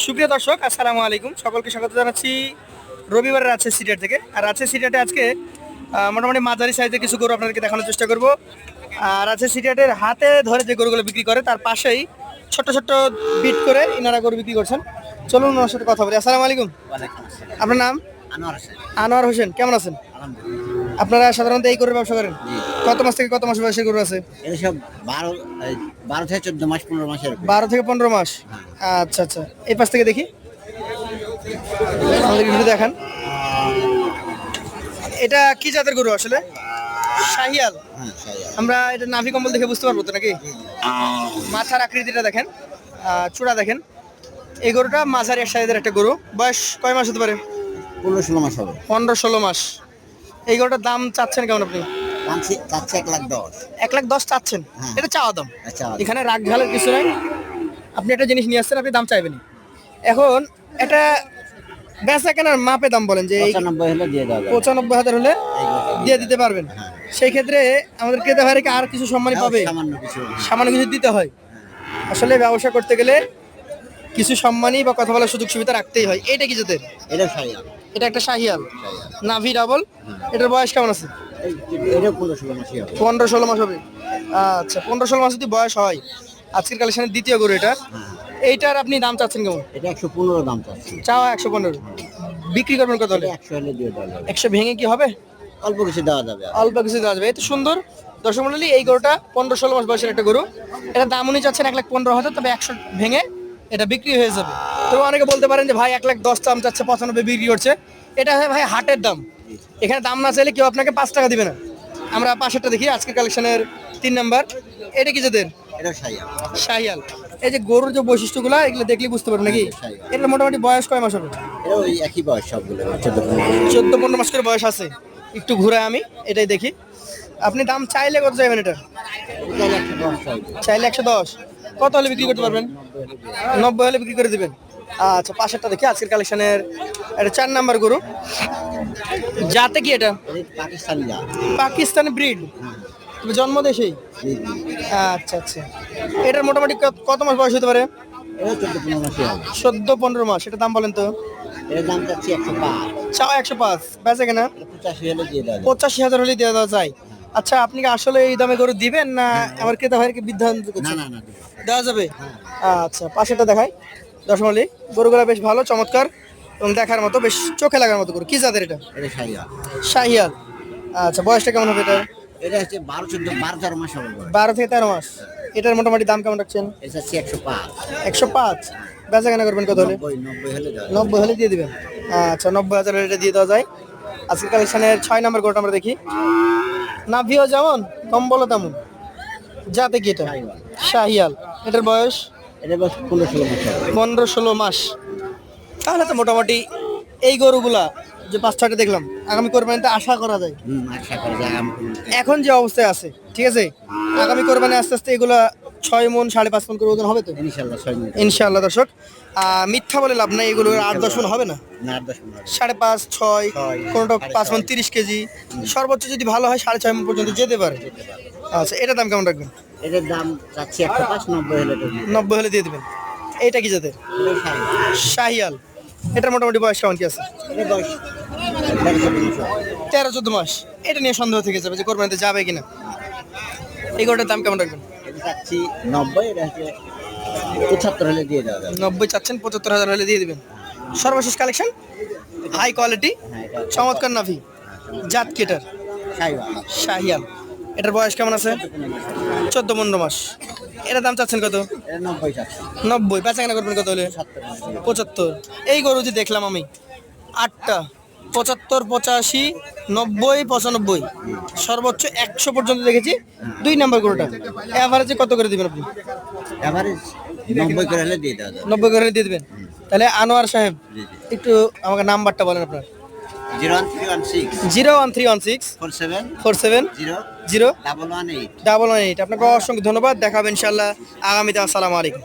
সুপ্রিয় দর্শক, আসসালামু আলাইকুম। সকলকে স্বাগত জানাচ্ছি রবিবারের রাজশাহী সিটিহাট থেকে। আর রাজশাহী সিটিহাটে আজকে মোটামুটি মাঝারি সাইজের কিছু গরু আপনাদেরকে দেখানোর চেষ্টা করব। আর রাজশাহী সিটিহাটের হাতে ধরে যে গরুগুলো বিক্রি করে তার পাশেই ছোট্ট ছোট্ট বিট করে ইনারা গরু বিক্রি করছেন। চলুন ওনার সাথে কথা বলি। আসসালামু আলাইকুম। আপনার নাম? আনোয়ার হোসেন। কেমন আছেন? আপনারা সাধারণত এই গরুর ব্যবসা করেন? কত মাস থেকে কত মাস বয়সের গরু আছে? এসব 12 থেকে 14 মাস 15 মাসের 12 থেকে 15 মাস। আচ্ছা আচ্ছা, এই পাশ থেকে দেখি, আমাদের একটু দেখান। এটা কি জাতের গরু আসলে? শাহিয়াল। আমরা এটা নাভি কম্বল দেখে বুঝতে পারবো তো নাকি? মাথার আকৃতিটা দেখেন, চূড়া দেখেন। এই গরুটা মাঝারি এক সাইজের একটা গরু। বয়স কয় মাস হতে পারে? 15-16 মাস হবে। 15-16 মাস। এই গরুটার দাম চাচ্ছেন কেমন আপনি? চাচ্ছে 1,10,000। 1,10,000 চাচ্ছেন? হ্যাঁ। এটা চাওয়া দাম, আচ্ছা, এখানে রাগ ঢালের কিছু নাই। আপনি একটা জিনিস নিয়ে আসছেন, আপনি দাম চাইবেন। এখন এটা বেচা কেনার মাপে দাম বলেন যে 95 হলে দিয়ে দাও। 95,000 হলে দিয়ে দিতে পারবেন। সেই ক্ষেত্রে আমাদের ক্রেতা ভাইকে আর কিছু সম্মানই পাবে? সামান্য কিছু দিতে হয়। আসলে ব্যবসা করতে গেলে কিছু সম্মানই বা কথা বলার সুযোগ সুবিধা রাখতেই হয়। এটা কি জাতের? এটা শাহিয়াল। এটা একটা শাহিয়াল, নাভি ডাবল। এটার বয়স কেমন আছে? এটা 15-16 মাসই হবে। 15-16 মাস হবে। আচ্ছা, 15-16 মাস যদি বয়স হয়, আজকের কালেকশনের দ্বিতীয় গরু এটা। এইটার আপনি দাম চাচ্ছেন কেমন? এটা 115 দাম চাচ্ছি। চাওয়া 115, বিক্রি করবেন কত হলে? 100 হলে দিয়ে দাও। 100 ভেঙে কি হবে? অল্প কিছু দেওয়া যাবে। অল্প কিছু দেওয়া যাবে। এই তো সুন্দর। দর্শক মণ্ডলী, এই গরুটা 15-16 মাস বয়সের একটা গরু। এটা দাম উনি চাচ্ছেন 1,15,000, তবে 100 ভেঙে এটা বিক্রি হয়ে যাবে। তো অনেকে বলতে পারেন যে ভাই 1,10,000 দাম চাচ্ছে, 95 বিক্রি করছে। এটা হয় ভাই হাটের দাম, এখানে দাম না চাইলে কেউ আপনাকে 5 টাকা দিবে না। আমরা পাশেরটা দেখি, আজকের কালেকশনের 3 নাম্বার। এটা কি জাতের? এটা শাহিয়াল। শাহিয়াল। এই যে গরুর যে বৈশিষ্ট্যগুলো, এগুলো দেখলে বুঝতে পারবেন নাকি? এটা মোটামুটি বয়স কয় মাস হবে? এটা ওই একই বয়স সবগুলো, 14-15 মাস করে বয়স আছে। একটু ঘুরে আমি এটাই দেখি। আপনি দাম চাইলে কত চাইবেন এটা? চাইলে 110। কত হলে বিক্রি করতে পারবেন? 90 হলে বিক্রি করে দিবেন। আচ্ছা, পাশেরটা দেখি, আজকের কালেকশনের এটা 4 নাম্বার গরু। জাতে কি এটা? পাকিস্তানি জাত। পাকিস্তানি ব্রিড, জন্ম দেশেই। আচ্ছা আচ্ছা, এটার মোটামুটি কত মাস বয়স হতে পারে? এটা 14-15 মাসই হবে। 14-15 মাস। এটা দাম বলেন তো? এর দাম চাচ্ছি 105। চাও 105, বেচে কেনা 85 হলে দিয়ে দাও। 85,000 হলে দিয়ে দেওয়া যায়। আচ্ছা, আপনি কি আসলে এই দামে গরু দিবেন না আমার ক্রেতা ভাইকে বিভ্রান্ত করছেন? না, দেওয়া যাবে। আচ্ছা, পাশেটা দেখাই। দশমালি গরুগুলা বেশ ভালো, চমৎকার এবং দেখার মতো, বেশ চোখে লাগার মতো গরু। কি জাতের এটা? এটা শাহিয়াল। শাহিয়াল। আচ্ছা, বয়সটা কেমন হবে এটা? এটা হচ্ছে 12-13 মাস হবে। 12 থেকে 13 মাস। এটার মোটামুটি দাম কেমন রাখছেন? এটা হচ্ছে 105। 105। বেচা কেনা করবেন কত হলে? 90 হলে দাও। 90 হলে দিয়ে দিবেন। আচ্ছা, 90,000 হলে এটা দিয়ে দেওয়া যায়। আজকের কালেকশনের 6 নাম্বার গরুটা আমরা দেখি। নাভিও যেমন, কম্বলও তেমন। জাতে কি এটা? শাহিয়াল। এটার বয়স? এটা বয়স 15-16 মাস হবে। 15-16 মাস। তাহলে তো মোটামুটি এই গরুগুলা যে 5-6টা দেখলাম, আগামী কোরবানিতে আশা করা যায়। আশা করা যায় এখন যে অবস্থায় আছে, ঠিক আছে, আগামী কোরবানি আস্তে আস্তে এগুলা 6 মণ 5.5 মণ করে ওজন হবে তো ইনশাআল্লাহ। ইনশাআল্লাহ। দর্শক, মিথ্যা বলে লাভ নাই, এগুলো 8-10 মণ হবে না। 5.5, 6, কোনোটা 5 মণ 30 কেজি, সর্বোচ্চ যদি ভালো হয় 6.5 মণ পর্যন্ত যেতে পারে। আচ্ছা, এটার দাম কেমন রাখবেন? এটার দাম চাচ্ছি 105, 90 হলে 90 হলে দিয়ে দেবেন। এইটা কি জাতের? শাহিয়াল। এটার মোটামুটি বয়স কেমন কি আছে? এটা বয়স 13-14 মাস। এটা নিয়ে সন্দেহ থেকে যাবে যে কোরবানিতে যাবে কিনা। এই গরুটার দাম কেমন রাখবেন? এটা চাচ্ছি 90, এটা হচ্ছে 75 হলে দিয়ে দেওয়া যাবে। 90 চাচ্ছেন, 75,000 হলে দিয়ে দিবেন। সর্বশেষ কালেকশন, হাই কোয়ালিটি, চমৎকার নাভি। জাত কেটার? শাহিয়াল। এটার বয়স কেমন আছে? 14-15 মাস। এটার দাম চাচ্ছেন কত? এটা 90 চাচ্ছি। 90। বেচা কেনা করবেন কত হলে? 75। এই গরু যে দেখলাম আমি 8টা, 75, 85, 90, 95, সর্বোচ্চ 100 পর্যন্ত দেখেছি। 2 নাম্বার গরুটা এভারেজে কত করে দিবেন আপনি? এভারেজ 90 করে হলে দিয়ে দেওয়া যাবে। 90 করে দিয়ে দিবেন। তাহলে আনোয়ার সাহেব, একটু আমাকে নাম্বারটা বলেন আপনার। 01316 47 0 118। আপনাকে অসংখ্য ধন্যবাদ। দেখাবেন ইনশাআল্লাহ আগামীতে। আসসালামু আলাইকুম।